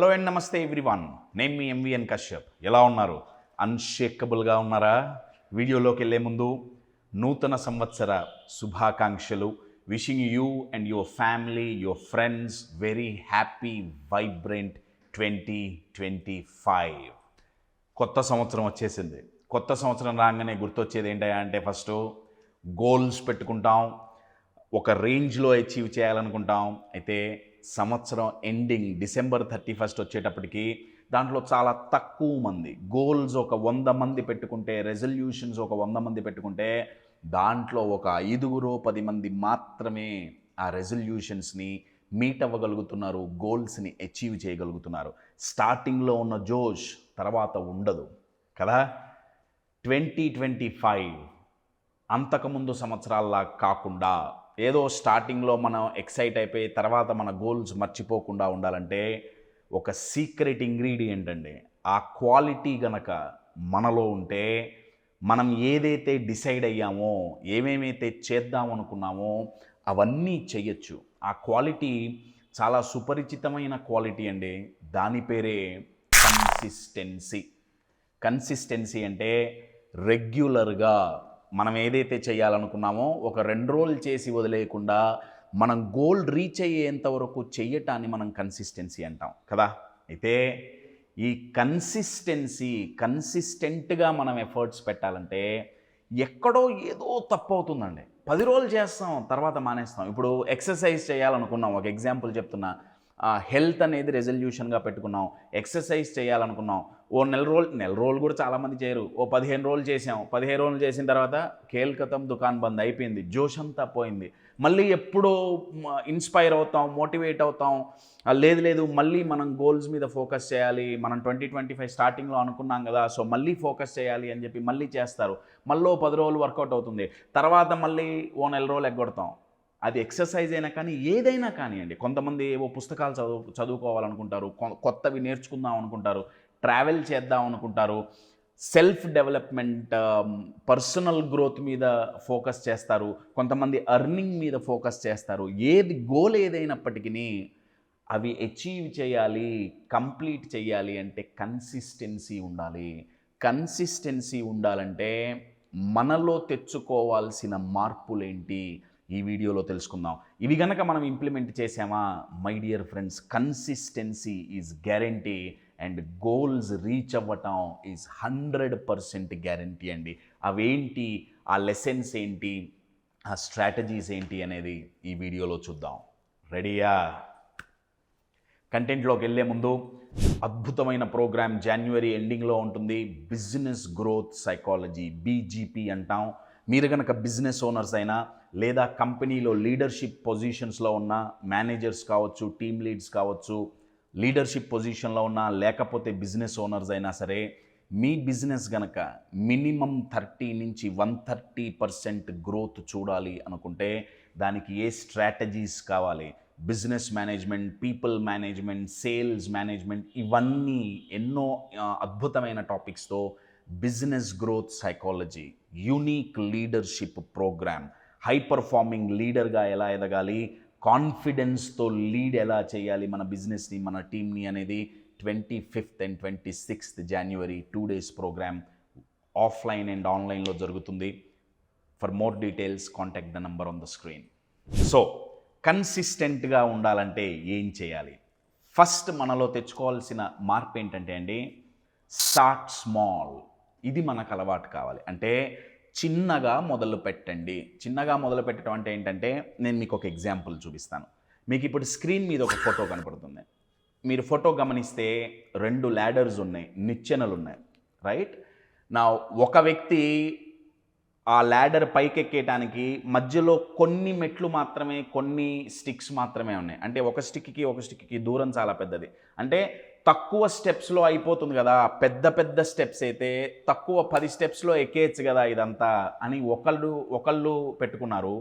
Hello and నమస్తే everyone. నేను మీ MVN Kashyap. ఎలా ఉన్నారు? అన్షేకబుల్గా ఉన్నారా? వీడియోలోకి వెళ్ళే ముందు నూతన సంవత్సర శుభాకాంక్షలు. Wishing you and your family, your friends very happy vibrant 2025. కొత్త సంవత్సరం వచ్చేసింది. కొత్త సంవత్సరం రాగానే గుర్తొచ్చేది ఏంటంటే అంటే ఫస్ట్ గోల్స్ పెట్టుకుంటాం, ఒక రేంజ్లో అచీవ్ చేయాలనుకుంటాం. అయితే సంవత్సరం ఎండింగ్ డిసెంబర్ 31 వచ్చేటప్పటికి దాంట్లో చాలా తక్కువ మంది గోల్స్, ఒక 100 మంది పెట్టుకుంటే, రెజల్యూషన్స్ ఒక 100 మంది పెట్టుకుంటే దాంట్లో ఒక 5-10 మంది మాత్రమే ఆ రెజల్యూషన్స్ని మీట్ అవ్వగలుగుతున్నారు, గోల్స్ని అచీవ్ చేయగలుగుతున్నారు. స్టార్టింగ్లో ఉన్న జోష్ తర్వాత ఉండదు కదా. 2025 అంతకుముందు సంవత్సరాల్లా కాకుండా ఏదో స్టార్టింగ్లో మనం ఎక్సైట్ అయిపోయి తర్వాత మన గోల్స్ మర్చిపోకుండా ఉండాలంటే ఒక సీక్రెట్ ఇంగ్రీడియంట్ అండి. ఆ క్వాలిటీ గనక మనలో ఉంటే మనం ఏదైతే డిసైడ్ అయ్యామో, ఏమేమైతే చేద్దాం అనుకున్నామో అవన్నీ చెయ్యొచ్చు. ఆ క్వాలిటీ చాలా సుపరిచితమైన క్వాలిటీ అండి. దాని పేరే కన్సిస్టెన్సీ. కన్సిస్టెన్సీ అంటే రెగ్యులర్గా మనం ఏదైతే చేయాలనుకున్నామో ఒక 2 రోజులు చేసి వదిలేయకుండా మనం గోల్ రీచ్ అయ్యేంత వరకు చెయ్యటాన్ని మనం కన్సిస్టెన్సీ అంటాం కదా. అయితే ఈ కన్సిస్టెంట్గా మనం ఎఫర్ట్స్ పెట్టాలంటే ఎక్కడో ఏదో తప్పు అవుతుందండి. 10 రోజులు చేస్తాం, తర్వాత మానేస్తాం. ఇప్పుడు ఎక్సర్సైజ్ చేయాలనుకున్నాం, ఒక ఎగ్జాంపుల్ చెప్తున్నా. హెల్త్ అనేది రెజల్యూషన్గా పెట్టుకున్నాం, ఎక్సర్సైజ్ చేయాలనుకున్నాం. ఓ నెల రోజులు కూడా చాలామంది చేయరు. ఓ 15 రోజులు చేసాం. 15 రోజులు చేసిన తర్వాత కేల్కతం దుకాన్ బంద్ అయిపోయింది, జోష్ అంతా పోయింది. మళ్ళీ ఎప్పుడో ఇన్స్పైర్ అవుతాం, మోటివేట్ అవుతాం. లేదు మళ్ళీ మనం గోల్స్ మీద ఫోకస్ చేయాలి, మనం 2025 స్టార్టింగ్లో అనుకున్నాం కదా, సో మళ్ళీ ఫోకస్ చేయాలి అని చెప్పి మళ్ళీ చేస్తారు. మళ్ళీ 10 రోజులు వర్కౌట్ అవుతుంది, తర్వాత మళ్ళీ ఓ నెల రోజులు ఎగ్గొడతాం. అది ఎక్సర్సైజ్ అయినా కానీ ఏదైనా కానివ్వండి. కొంతమంది ఏవో పుస్తకాలు చదువుకోవాలనుకుంటారు, కొత్తవి నేర్చుకుందాం అనుకుంటారు, ట్రావెల్ చేద్దాం అనుకుంటారు, సెల్ఫ్ డెవలప్మెంట్, పర్సనల్ గ్రోత్ మీద ఫోకస్ చేస్తారు, కొంతమంది ఎర్నింగ్ మీద ఫోకస్ చేస్తారు. గోల్ ఏదైనప్పటికీ అవి అచీవ్ చేయాలి, కంప్లీట్ చేయాలి అంటే కన్సిస్టెన్సీ ఉండాలి. కన్సిస్టెన్సీ ఉండాలంటే మనలో తెచ్చుకోవాల్సిన మార్పులేంటి ఈ వీడియోలో తెలుసుకుందాం. ఇవి గనక మనం ఇంప్లిమెంట్ చేసామా my dear friends, consistency is guarantee and goals reach అవ్వటం ఈజ్ 100% గ్యారంటీ అండి. అవేంటి, ఆ లెసన్స్ ఏంటి, ఆ స్ట్రాటజీస్ ఏంటి అనేది ఈ వీడియోలో చూద్దాం. రెడీయా? కంటెంట్లోకి వెళ్ళే ముందు అద్భుతమైన ప్రోగ్రామ్ జనవరి ఎండింగ్లో ఉంటుంది. బిజినెస్ గ్రోత్ సైకాలజీ, BGP అంటాం. మీరు కనుక బిజినెస్ ఓనర్స్ అయినా లేదా కంపెనీలో లీడర్షిప్ పొజిషన్స్లో ఉన్న మేనేజర్స్ కావచ్చు, టీమ్ లీడ్స్ కావచ్చు, లీడర్షిప్ పొజిషన్లో ఉన్న లేకపోతే బిజినెస్ ఓనర్స్ అయినా సరే, మీ బిజినెస్ గనక మినిమం 30 నుంచి 130% గ్రోత్ చూడాలి అనుకుంటే దానికి ఏ స్ట్రాటజీస్ కావాలి, business management, people management, sales management, ఇవన్నీ ఎన్నో అద్భుతమైన టాపిక్స్తో business growth psychology, unique leadership program, high performing లీడర్గా ఎలా ఎదగాలి, కాన్ఫిడెన్స్తో లీడ్ ఎలా చేయాలి మన బిజినెస్ని, మన టీమ్ని అనేది 25th and 26th January 2 days program offline and ఆన్లైన్లో జరుగుతుంది. For more details contact the number on the screen. So కన్సిస్టెంట్గా ఉండాలంటే ఏం చేయాలి? ఫస్ట్ మనలో తెచ్చుకోవాల్సిన మార్పు ఏంటంటే అండి, స్టార్ట్ స్మాల్. ఇది మనకు అలవాటు కావాలి. అంటే చిన్నగా మొదలు పెట్టండి. చిన్నగా మొదలు పెట్టడం అంటే ఏంటంటే, నేను మీకు ఒక ఎగ్జాంపుల్ చూపిస్తాను. మీకు ఇప్పుడు స్క్రీన్ మీద ఒక ఫోటో కనపడుతుంది. మీరు ఫోటో గమనిస్తే 2 ల్యాడర్స్ ఉన్నాయి, నిచ్చెనలు ఉన్నాయి, రైట్? నా ఒక వ్యక్తి ఆ ల్యాడర్ పైకెక్కేయటానికి మధ్యలో కొన్ని మెట్లు మాత్రమే, కొన్ని స్టిక్స్ మాత్రమే ఉన్నాయి. అంటే ఒక స్టిక్కి దూరం చాలా పెద్దది. అంటే తక్కువ స్టెప్స్లో అయిపోతుంది కదా. పెద్ద స్టెప్స్ అయితే తక్కువ 10 స్టెప్స్లో ఎక్కేయచ్చు కదా ఇదంతా అని ఒకళ్ళు పెట్టుకున్నారు.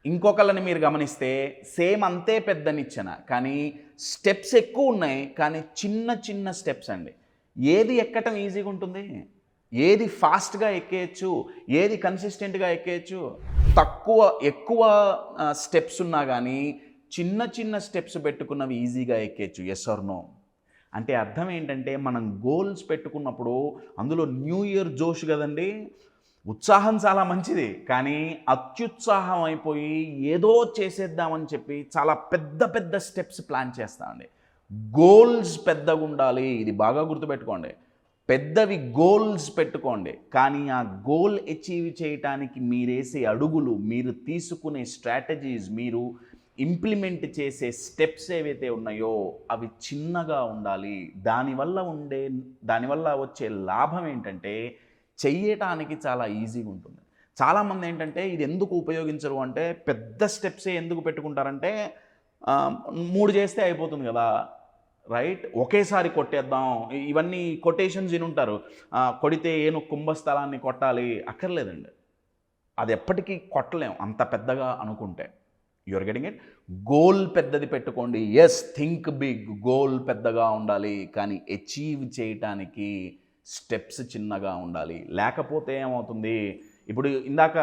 ఇంకొకళ్ళని మీరు గమనిస్తే సేమ్ అంతే పెద్ద నిచ్చెన, కానీ స్టెప్స్ ఎక్కువ ఉన్నాయి, కానీ చిన్న స్టెప్స్ అండి. ఏది ఎక్కటం ఈజీగా ఉంటుంది? ఏది ఫాస్ట్గా ఎక్కేయచ్చు? ఏది కన్సిస్టెంట్గా ఎక్కేయచ్చు? ఎక్కువ స్టెప్స్ ఉన్నా కానీ చిన్న స్టెప్స్ పెట్టుకున్నవి ఈజీగా ఎక్కేయచ్చు. Yes are no? అంటే అర్థం ఏంటంటే మనం గోల్స్ పెట్టుకున్నప్పుడు అందులో న్యూ ఇయర్ జోష్ కదండి, ఉత్సాహం చాలా మంచిది, కానీ అత్యుత్సాహం అయిపోయి ఏదో చేసేద్దామని చెప్పి చాలా పెద్ద పెద్ద స్టెప్స్ ప్లాన్ చేస్తామండి. గోల్స్ పెద్దగా ఉండాలి, ఇది బాగా గుర్తుపెట్టుకోండి. పెద్దవి గోల్స్ పెట్టుకోండి, కానీ ఆ గోల్ అచీవ్ చేయటానికి మీరేసే అడుగులు, మీరు తీసుకునే స్ట్రాటజీస్, మీరు ఇంప్లిమెంట్ చేసే స్టెప్స్ ఏవైతే ఉన్నాయో అవి చిన్నగా ఉండాలి. దానివల్ల వచ్చే లాభం ఏంటంటే చెయ్యటానికి చాలా ఈజీగా ఉంటుంది. చాలామంది ఏంటంటే ఇది ఎందుకు ఉపయోగించరు అంటే, పెద్ద స్టెప్సే ఎందుకు పెట్టుకుంటారంటే 3 చేస్తే అయిపోతుంది కదా, రైట్, ఒకేసారి కొట్టేద్దాం, ఇవన్నీ కొటేషన్స్ వినుంటారు. కొడితే ఏను కుంభస్థలాన్ని కొట్టాలి, అక్కర్లేదండి. అది ఎప్పటికీ కొట్టలేం అంత పెద్దగా అనుకుంటే. You're getting it. గోల్ పెద్దది పెట్టుకోండి, ఎస్, థింక్ బిగ్, గోల్ పెద్దగా ఉండాలి, కానీ అచీవ్ చేయటానికి స్టెప్స్ చిన్నగా ఉండాలి. లేకపోతే ఏమవుతుంది, ఇప్పుడు ఇందాక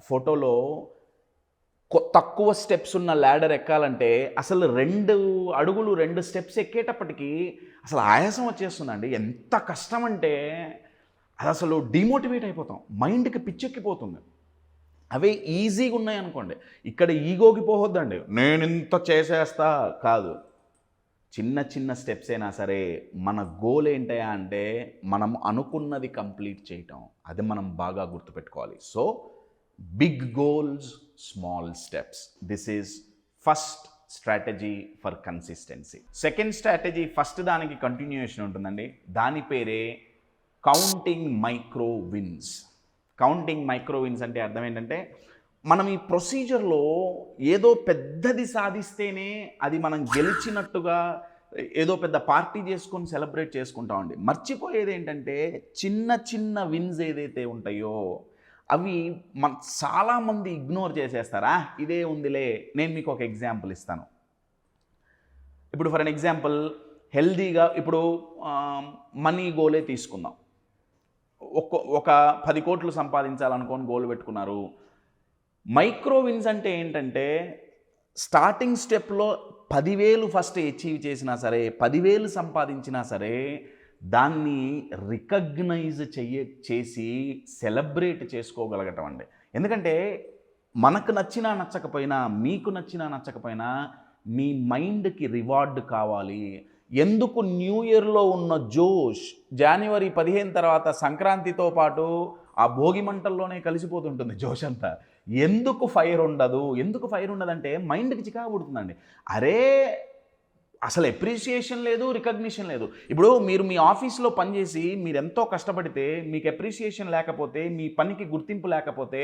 ఫోటోలో తక్కువ స్టెప్స్ ఉన్న ల్యాడర్ ఎక్కాలంటే అసలు 2 అడుగులు 2 స్టెప్స్ ఎక్కేటప్పటికి అసలు ఆయాసం వచ్చేస్తుందండి. ఎంత కష్టం అంటే అది అసలు డిమోటివేట్ అయిపోతాం, మైండ్కి పిచ్చెక్కిపోతుంది. అవే ఈజీగా ఉన్నాయి అనుకోండి, ఇక్కడ ఈగోకి పోవద్దండి, నేను ఇంత చేసేస్తా కాదు. చిన్న చిన్న స్టెప్స్ అయినా సరే మన గోల్ ఏంటయా అంటే మనం అనుకున్నది కంప్లీట్ చేయటం, అది మనం బాగా గుర్తుపెట్టుకోవాలి. So big goals, small steps, this is first strategy for consistency. Second strategy first దానికి కంటిన్యూయేషన్ ఉంటుందండి, దాని పేరే counting micro wins. Counting micro wins అంటే అర్థం ఏంటంటే, మనం ఈ ప్రొసీజర్లో ఏదో పెద్దది సాధిస్తేనే అది మనం గెలిచినట్టుగా ఏదో పెద్ద పార్టీ చేసుకొని సెలబ్రేట్ చేసుకుంటామండి. మర్చిపోయేది ఏంటంటే చిన్న చిన్న విన్స్ ఏదైతే ఉంటాయో అవి చాలామంది ఇగ్నోర్ చేసేస్తారా, ఇదే ఉందిలే. నేను మీకు ఒక ఎగ్జాంపుల్ ఇస్తాను. ఇప్పుడు ఫర్ అన్ ఎగ్జాంపుల్, హెల్దీగా ఇప్పుడు మనీ గోలే తీసుకుందాం. ఒక 10 కోట్లు సంపాదించాలనుకొని గోల్ పెట్టుకున్నారు. మైక్రో విన్స్ అంటే ఏంటంటే, స్టార్టింగ్ స్టెప్లో 10,000 ఫస్ట్ అచీవ్ చేసినా సరే, 10,000 సంపాదించినా సరే, దాన్ని రికగ్నైజ్ చేసి సెలబ్రేట్ చేసుకోగలగటం అండి. ఎందుకంటే మనకు నచ్చినా నచ్చకపోయినా, మీకు నచ్చినా నచ్చకపోయినా, మీ మైండ్కి రివార్డ్ కావాలి. ఎందుకు న్యూ ఇయర్లో ఉన్న జోష్ జనవరి 15 తర్వాత సంక్రాంతితో పాటు ఆ భోగి మంటల్లోనే కలిసిపోతుంటుంది జోష్ అంతా. ఎందుకు ఫైర్ ఉండదంటే మైండ్కి చికాకు పుడుతుందండి. అరే అసలు ఎప్రిసియేషన్ లేదు, రికగ్నిషన్ లేదు. ఇప్పుడు మీరు మీ ఆఫీస్లో పనిచేసి మీరు ఎంతో కష్టపడితే మీకు ఎప్రిసియేషన్ లేకపోతే, మీ పనికి గుర్తింపు లేకపోతే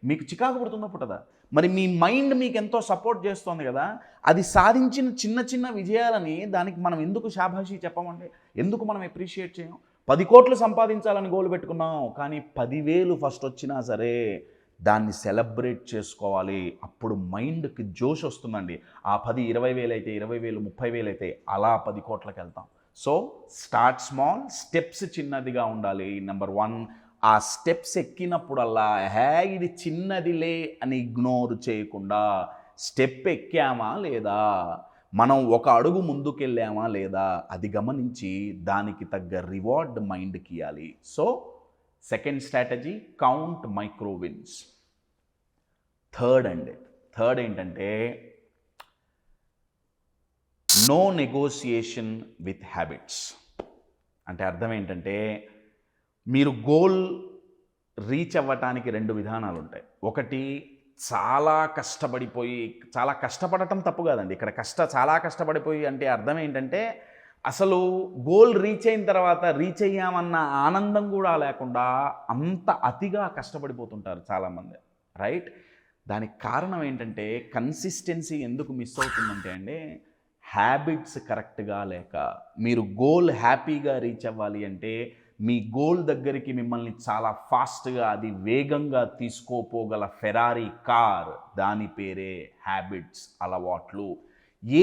మీకు చికాకు పుడుతుందా పుట్టదా? మరి మీ మైండ్ మీకు ఎంతో సపోర్ట్ చేస్తుంది కదా, అది సాధించిన చిన్న చిన్న విజయాలని దానికి మనం ఎందుకు శాబాషీ చెప్పమండి, ఎందుకు మనం ఎప్రిషియేట్ చేయం? 10 కోట్లు సంపాదించాలని గోల్ పెట్టుకున్నాం, కానీ 10,000 ఫస్ట్ వచ్చినా సరే దాన్ని సెలబ్రేట్ చేసుకోవాలి. అప్పుడు మైండ్కి జోష్ వస్తుందండి. ఆ 10, 20,000 అయితే 20,000, 30,000 అయితే అలా 10 కోట్లకి వెళ్తాం. సో స్టార్ట్ స్మాల్, స్టెప్స్ చిన్నదిగా ఉండాలి. నెంబర్ 1, ఆ స్టెప్స్ ఎక్కినప్పుడల్లా ఇది చిన్నదిలే అని ఇగ్నోర్ చేయకుండా, స్టెప్ ఎక్కామా లేదా, మనం ఒక అడుగు ముందుకెళ్ళామా లేదా అది గమనించి దానికి తగ్గ రివార్డ్ మైండ్కి ఇవ్వాలి. So second strategy, count micro wins. Third ఏంటంటే, నో నెగోసియేషన్ విత్ హ్యాబిట్స్. అంటే అర్థం ఏంటంటే, మీరు గోల్ రీచ్ అవ్వటానికి 2 విధానాలు ఉంటాయి. ఒకటి, చాలా కష్టపడటం తప్పు కాదండి. ఇక్కడ చాలా కష్టపడిపోయి అంటే అర్థం ఏంటంటే, అసలు గోల్ రీచ్ అయిన తర్వాత రీచ్ అయ్యామన్న ఆనందం కూడా లేకుండా అంత అతిగా కష్టపడిపోతుంటారు చాలామంది, రైట్? దానికి కారణం ఏంటంటే, కన్సిస్టెన్సీ ఎందుకు మిస్ అవుతుందంటే అండి, హ్యాబిట్స్ కరెక్ట్గా లేక. మీరు గోల్ హ్యాపీగా రీచ్ అవ్వాలి అంటే మీ గోల్ దగ్గరికి మిమ్మల్ని చాలా ఫాస్ట్గా, అది వేగంగా తీసుకోపోగల ఫెరారీ కార్, దాని పేరే హ్యాబిట్స్, అలవాట్లు.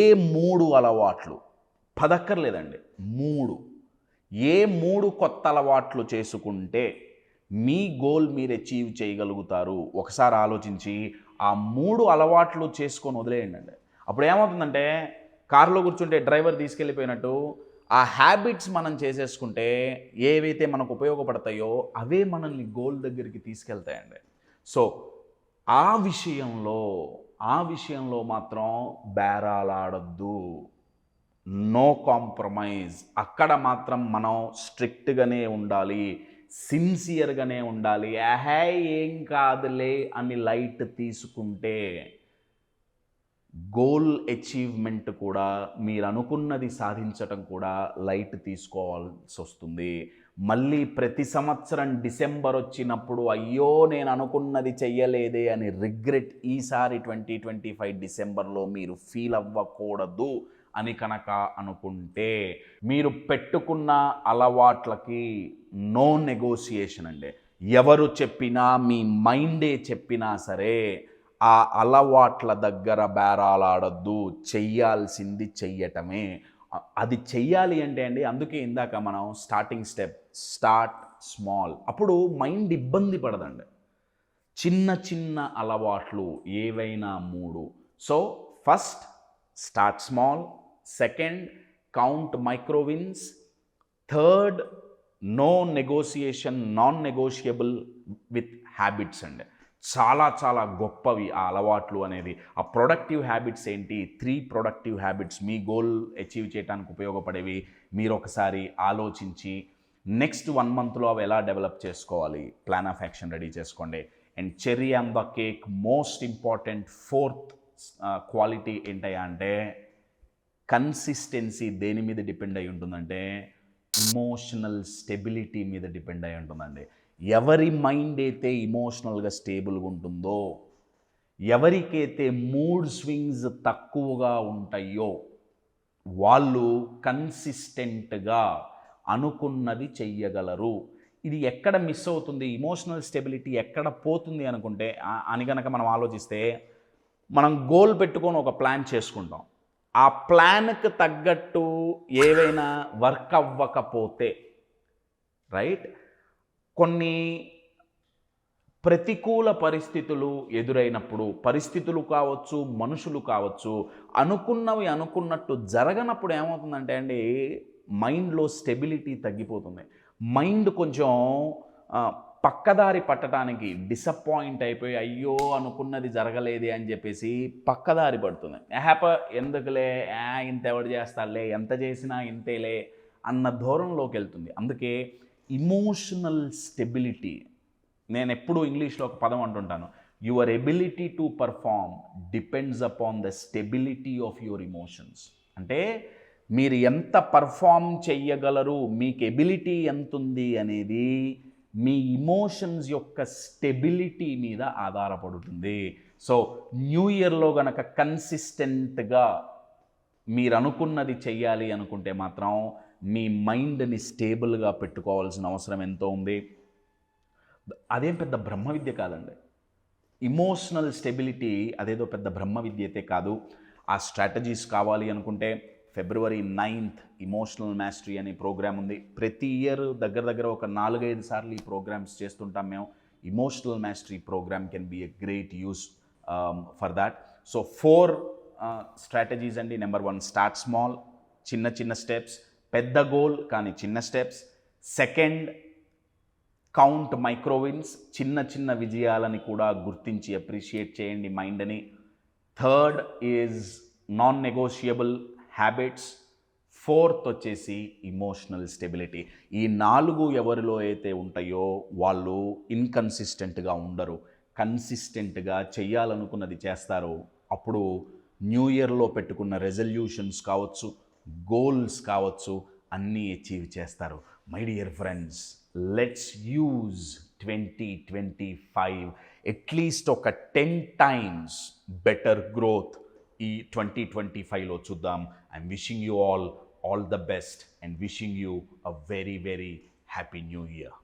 ఏ 3 అలవాట్లు, 10 అక్కర్లేదండి, 3. ఏ 3 కొత్త అలవాట్లు చేసుకుంటే మీ గోల్ మీరు అచీవ్ చేయగలుగుతారు? ఒకసారి ఆలోచించి ఆ 3 అలవాట్లు చేసుకొని వదిలేయండి. అప్పుడు ఏమవుతుందంటే, కారులో కూర్చుంటే డ్రైవర్ తీసుకెళ్ళిపోయినట్టు ఆ హ్యాబిట్స్ మనం చేసేసుకుంటే ఏవైతే మనకు ఉపయోగపడతాయో అవే మనల్ని గోల్ దగ్గరికి తీసుకెళ్తాయండి. సో ఆ విషయంలో మాత్రం బేరాలాడొద్దు. No compromise. అక్కడ మాత్రం మనం స్ట్రిక్ట్‌గానే ఉండాలి. సిన్సియర్‌గానే ఉండాలి. "ఏహే! ఏం కాదులే" అని లైట్ తీసుకుంటే గోల్ అచీవ్‌మెంట్ కూడా మీరనుకున్నది సాధించటం కూడా లైట్ తీసుకోవాల్సొస్తుంది. మళ్ళీ ప్రతి సంవత్సరం డిసెంబర్ వచ్చినప్పుడు అయ్యో! నేను అనుకున్నది చెయ్యలేదే అని రిగ్రెట్ ఈసారి 2025 డిసెంబర్‌లో మీరు ఫీల్ అవ్వకూడదు అని కనుక అనుకుంటే, మీరు పెట్టుకున్న అలవాట్లకి నో నెగోషియేషన్ అండి. ఎవరు చెప్పినా, మీ మైండే చెప్పినా సరే, ఆ అలవాట్ల దగ్గర బేరాలాడొద్దు. చెయ్యాల్సింది చెయ్యటమే. అది చెయ్యాలి అంటే అండి, అందుకే ఇందాక మనం స్టార్టింగ్ స్టెప్ స్టార్ట్ స్మాల్. అప్పుడు మైండ్ ఇబ్బంది పడదండి. చిన్న చిన్న అలవాట్లు ఏవైనా 3. So first start small, second count micro wins, third no negotiation, non negotiable with habits అండి. చాలా చాలా గొప్పవి ఆ అలవాట్లు అనేది. ఆ ప్రొడక్టివ్ హ్యాబిట్స్ ఏంటి? 3 ప్రొడక్టివ్ హ్యాబిట్స్ మీ గోల్ అచీవ్ చేయడానికి ఉపయోగపడేవి. మీరు ఒకసారి ఆలోచించి నెక్స్ట్ 1 మంత్లో అవి ఎలా డెవలప్ చేసుకోవాలి, ప్లాన్ ఆఫ్ యాక్షన్ రెడీ చేసుకోండి. And cherry on the cake, most important fourth quality ఏంటయ్యా అంటే, కన్సిస్టెన్సీ దేని మీద డిపెండ్ అయి ఉంటుందంటే, ఇమోషనల్ స్టెబిలిటీ మీద డిపెండ్ అయి ఉంటుందండి. ఎవరి మైండ్ అయితే ఇమోషనల్గా స్టేబుల్గా ఉంటుందో, ఎవరికైతే మూడ్ స్వింగ్స్ తక్కువగా ఉంటాయో, వాళ్ళు కన్సిస్టెంట్గా అనుకున్నది చెయ్యగలరు. ఇది ఎక్కడ మిస్ అవుతుంది, ఇమోషనల్ స్టెబిలిటీ ఎక్కడ పోతుంది అనుకుంటే అని కనుక మనం ఆలోచిస్తే, మనం గోల్ పెట్టుకొని ఒక ప్లాన్ చేసుకుంటాం. ఆ ప్లాన్కి తగ్గట్టు ఏవైనా వర్క్ అవ్వకపోతే, రైట్, కొన్ని ప్రతికూల పరిస్థితులు ఎదురైనప్పుడు, పరిస్థితులు కావచ్చు, మనుషులు కావచ్చు, అనుకున్నవి అనుకున్నట్టు జరగనప్పుడు ఏమవుతుందంటే అండి, మైండ్లో స్టెబిలిటీ తగ్గిపోతుంది. మైండ్ కొంచెం పక్కదారి పట్టడానికి డిసప్పాయింట్ అయిపోయి, అయ్యో అనుకున్నది జరగలేదే అని చెప్పేసి పక్కదారి పడుతుంది. ఎందుకులే, ఇంతెవడు చేస్తాడులే, ఎంత చేసినా ఇంతేలే అన్న ధోరణిలోకి వెళ్తుంది. అందుకే ఇమోషనల్ స్టెబిలిటీ, నేను ఎప్పుడూ ఇంగ్లీష్లో ఒక పదం అంటుంటాను, your ability to perform depends upon the stability of your emotions. అంటే మీరు ఎంత పర్ఫామ్ చెయ్యగలరు, మీకు ఎబిలిటీ ఎంత ఉంది అనేది మీ ఇమోషన్స్ యొక్క స్టెబిలిటీ మీద ఆధారపడుతుంది. సో న్యూ ఇయర్లో గనక కన్సిస్టెంట్గా మీరు అనుకున్నది చెయ్యాలి అనుకుంటే మాత్రం మీ మైండ్ని స్టేబుల్గా పెట్టుకోవాల్సిన అవసరం ఎంతో ఉంది. అదేం పెద్ద బ్రహ్మ విద్య కాదండి. ఇమోషనల్ స్టెబిలిటీ అదేదో పెద్ద బ్రహ్మ విద్య అయితే కాదు. ఆ స్ట్రాటజీస్ కావాలి అనుకుంటే February 9th ఇమోషనల్ మాస్టరీ అనే ప్రోగ్రామ్ ఉంది. ప్రతి ఇయర్ దగ్గర ఒక 4-5 సార్లు ఈ ప్రోగ్రామ్స్ చేస్తుంటాం మేము. Emotional mastery programme can be a great use for that. So 4 strategies అండి. నెంబర్ 1 స్టార్ట్ స్మాల్, చిన్న చిన్న స్టెప్స్. పెద్ద గోల్ కానీ చిన్న steps. Second count micro wins, చిన్న చిన్న విజయాలని కూడా గుర్తించి అప్రిషియేట్ చేయండి మైండ్ని. Third is non negotiable habits. Fourth వచ్చేసి ఇమోషనల్ స్టెబిలిటీ. ఈ 4 ఎవరిలో అయితే ఉంటాయో వాళ్ళు ఇన్కన్సిస్టెంట్గా ఉండరు, కన్సిస్టెంట్గా చెయ్యాలనుకున్నది చేస్తారు. అప్పుడు న్యూ ఇయర్లో పెట్టుకున్న రెజల్యూషన్స్ కావచ్చు, గోల్స్ కావచ్చు, అన్నీ అచీవ్ చేస్తారు. My dear friends, let's use 2025 at least ఒక 10 times బెటర్ గ్రోత్ ఈ 2025లో చూద్దాం. I'm wishing you all the best and wishing you a very very happy new year.